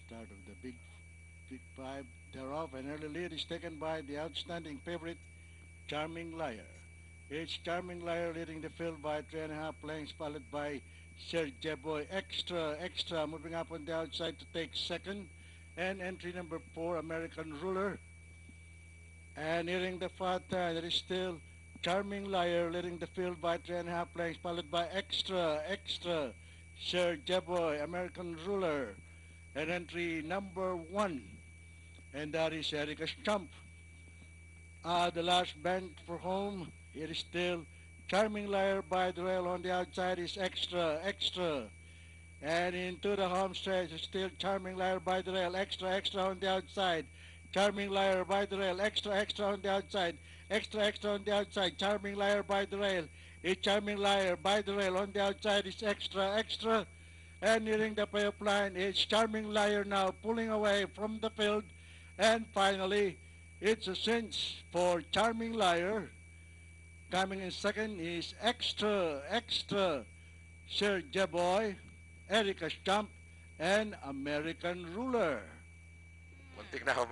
start of the Big Five. Thereof, an early lead is taken by the outstanding favorite, Charming Liar. It's Charming Liar leading the field by 3.5 lengths, followed by Sir Jeboy Extra, moving up on the outside to take second. And entry number 4, American Ruler. And nearing the far turn, there is still Charming Liar leading the field by 3.5 lengths, followed by Extra, Sir Jeboy, American Ruler. And entry number 1, and that is Erica's Chump. The last bend for home, it is still Charming Liar by the rail. On the outside is Extra. And into the home stretch, it's still Charming Liar by the rail, Extra on the outside. Charming Liar by the rail, Extra on the outside. Extra on the outside, Charming Liar by the rail. It's Charming Liar by the rail. On the outside is Extra. And nearing the payoff line, it's Charming Liar now pulling away from the field. And finally, it's a cinch for Charming Liar. Coming in second is Extra, Sir Jeboy, Erica's Chump, and American Ruler. Muntik na ako